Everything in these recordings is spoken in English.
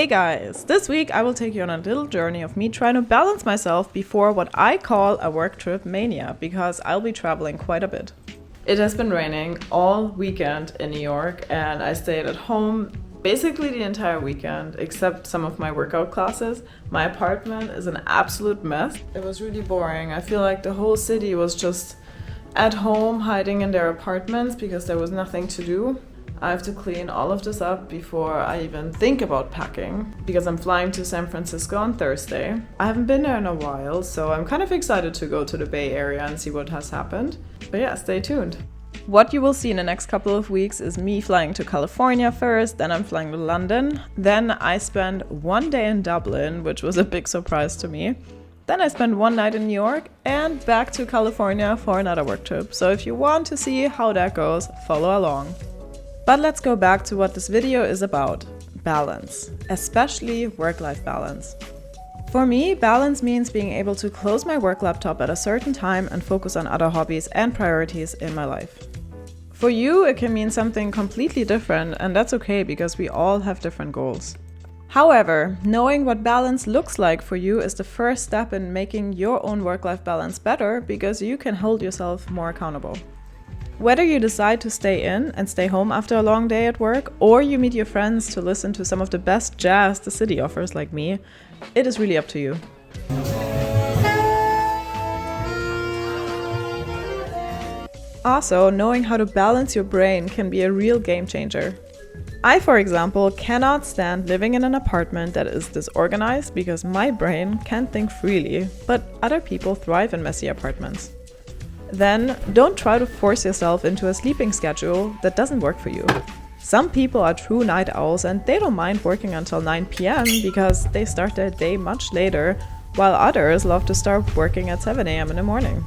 Hey guys! This week I will take you on a little journey of me trying to balance myself before what I call a work trip mania, because I'll be traveling quite a bit. It has been raining all weekend in New York and I stayed at home basically the entire weekend except some of my workout classes. My apartment is an absolute mess. It was really boring. I feel like the whole city was just at home hiding in their apartments because there was nothing to do. I have to clean all of this up before I even think about packing because I'm flying to San Francisco on Thursday. I haven't been there in a while, so I'm kind of excited to go to the Bay Area and see what has happened. But yeah, stay tuned. What you will see in the next couple of weeks is me flying to California first, then I'm flying to London. Then I spend one day in Dublin, which was a big surprise to me. Then I spend one night in New York and back to California for another work trip. So if you want to see how that goes, follow along. But let's go back to what this video is about. Balance, especially work-life balance. For me, balance means being able to close my work laptop at a certain time and focus on other hobbies and priorities in my life. For you, it can mean something completely different, and that's okay because we all have different goals. However, knowing what balance looks like for you is the first step in making your own work-life balance better because you can hold yourself more accountable. Whether you decide to stay in and stay home after a long day at work, or you meet your friends to listen to some of the best jazz the city offers like me, it is really up to you. Also, knowing how to balance your brain can be a real game changer. I, for example, cannot stand living in an apartment that is disorganized because my brain can't think freely, but other people thrive in messy apartments. Then, don't try to force yourself into a sleeping schedule that doesn't work for you. Some people are true night owls and they don't mind working until 9 p.m. because they start their day much later, while others love to start working at 7 a.m. in the morning.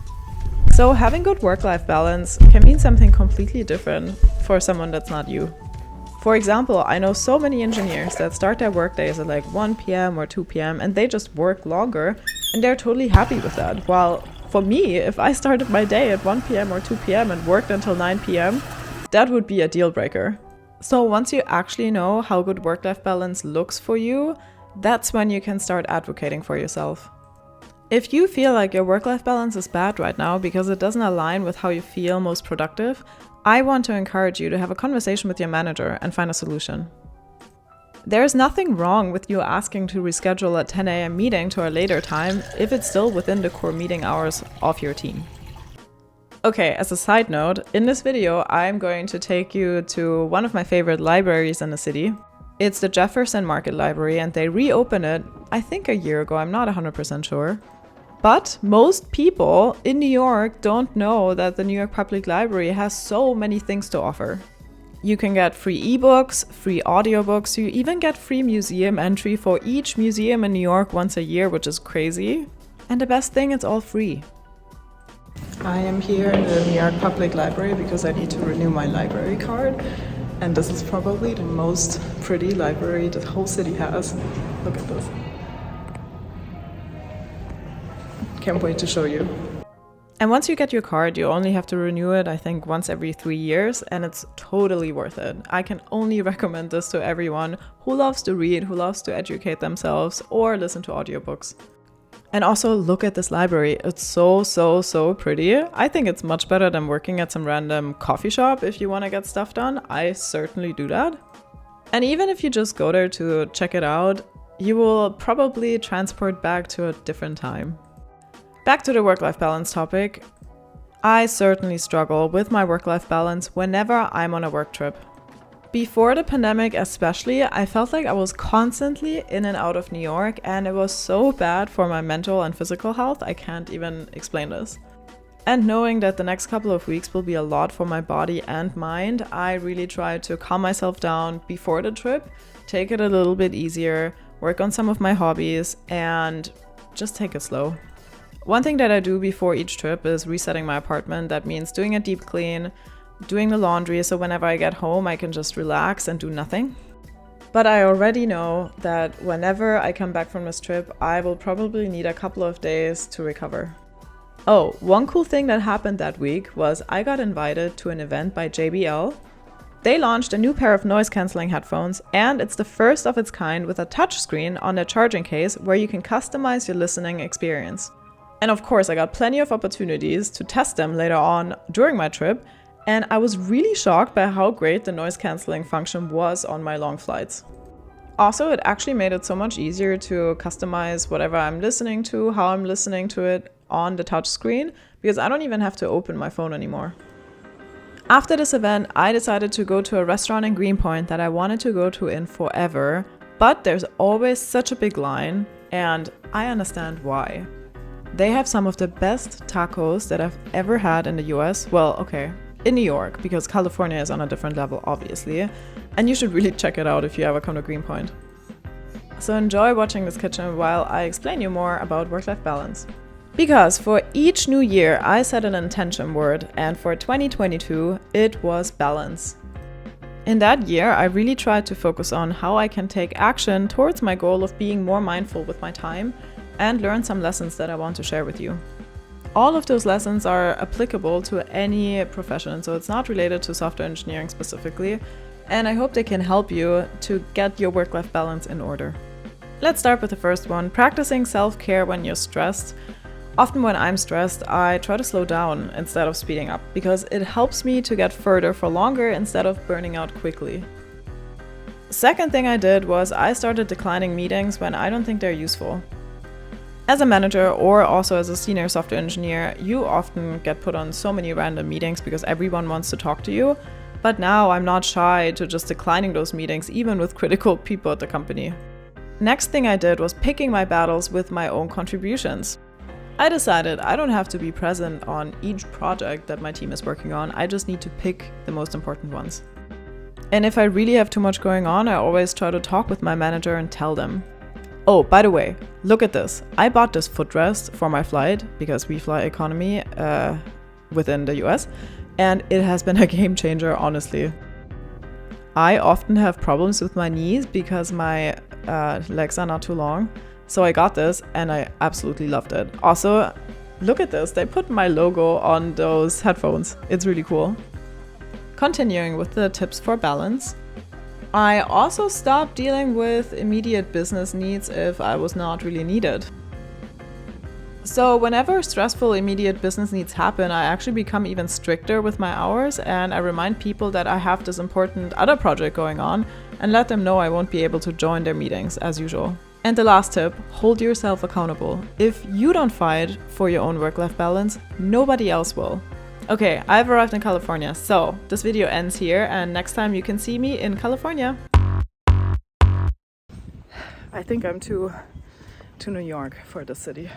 So having good work-life balance can mean something completely different for someone that's not you. For example, I know so many engineers that start their workdays at like 1 p.m. or 2 p.m. and they just work longer and they're totally happy with that. While for me, if I started my day at 1 p.m. or 2 p.m. and worked until 9 p.m., that would be a deal breaker. So once you actually know how good work-life balance looks for you, that's when you can start advocating for yourself. If you feel like your work-life balance is bad right now because it doesn't align with how you feel most productive, I want to encourage you to have a conversation with your manager and find a solution. There is nothing wrong with you asking to reschedule a 10 a.m. meeting to a later time if it's still within the core meeting hours of your team. Okay, as a side note, in this video I'm going to take you to one of my favorite libraries in the city. It's the Jefferson Market Library and they reopened it, I think a year ago, I'm not 100% sure. But most people in New York don't know that the New York Public Library has so many things to offer. You can get free ebooks, free audiobooks, you even get free museum entry for each museum in New York once a year, which is crazy. And the best thing, it's all free. I am here in the New York Public Library because I need to renew my library card. And this is probably the most pretty library the whole city has. Look at this. Can't wait to show you. And once you get your card, you only have to renew it, I think, once every 3 years, and it's totally worth it. I can only recommend this to everyone who loves to read, who loves to educate themselves, or listen to audiobooks. And also, look at this library. It's so pretty. I think it's much better than working at some random coffee shop if you want to get stuff done. I certainly do that. And even if you just go there to check it out, you will probably transport back to a different time. Back to the work-life balance topic. I certainly struggle with my work-life balance whenever I'm on a work trip. Before the pandemic especially, I felt like I was constantly in and out of New York and it was so bad for my mental and physical health, I can't even explain this. And knowing that the next couple of weeks will be a lot for my body and mind, I really tried to calm myself down before the trip, take it a little bit easier, work on some of my hobbies, and just take it slow. One thing that I do before each trip is resetting my apartment. That means doing a deep clean, doing the laundry, so whenever I get home I can just relax and do nothing. But I already know that whenever I come back from this trip, I will probably need a couple of days to recover. Oh, one cool thing that happened that week was I got invited to an event by JBL. They launched a new pair of noise-canceling headphones, and it's the first of its kind with a touchscreen on their charging case where you can customize your listening experience. And of course, I got plenty of opportunities to test them later on during my trip, and I was really shocked by how great the noise-canceling function was on my long flights. Also, it actually made it so much easier to customize whatever I'm listening to, how I'm listening to it on the touchscreen, because I don't even have to open my phone anymore. After this event, I decided to go to a restaurant in Greenpoint that I wanted to go to in forever, but there's always such a big line, and I understand why. They have some of the best tacos that I've ever had in the US. Well, okay, in New York, because California is on a different level, obviously. And you should really check it out if you ever come to Greenpoint. So enjoy watching this kitchen while I explain you more about work-life balance. Because for each new year, I set an intention word, and for 2022, it was balance. In that year, I really tried to focus on how I can take action towards my goal of being more mindful with my time and learn some lessons that I want to share with you. All of those lessons are applicable to any profession, so it's not related to software engineering specifically, and I hope they can help you to get your work-life balance in order. Let's start with the first one, practicing self-care when you're stressed. Often when I'm stressed, I try to slow down instead of speeding up, because it helps me to get further for longer instead of burning out quickly. Second thing I did was I started declining meetings when I don't think they're useful. As a manager or also as a senior software engineer, you often get put on so many random meetings because everyone wants to talk to you. But now I'm not shy to just declining those meetings, even with critical people at the company. Next thing I did was picking my battles with my own contributions. I decided I don't have to be present on each project that my team is working on, I just need to pick the most important ones. And if I really have too much going on, I always try to talk with my manager and tell them. Oh, by the way, look at this. I bought this footrest for my flight, because we fly economy within the US, and it has been a game changer, honestly. I often have problems with my knees because my legs are not too long, so I got this and I absolutely loved it. Also, look at this. They put my logo on those headphones. It's really cool. Continuing with the tips for balance. I also stopped dealing with immediate business needs if I was not really needed. So whenever stressful immediate business needs happen, I actually become even stricter with my hours, and I remind people that I have this important other project going on and let them know I won't be able to join their meetings as usual. And the last tip, hold yourself accountable. If you don't fight for your own work-life balance, nobody else will. Okay, I've arrived in California, so this video ends here, and next time you can see me in California. I think I'm too New York for this city.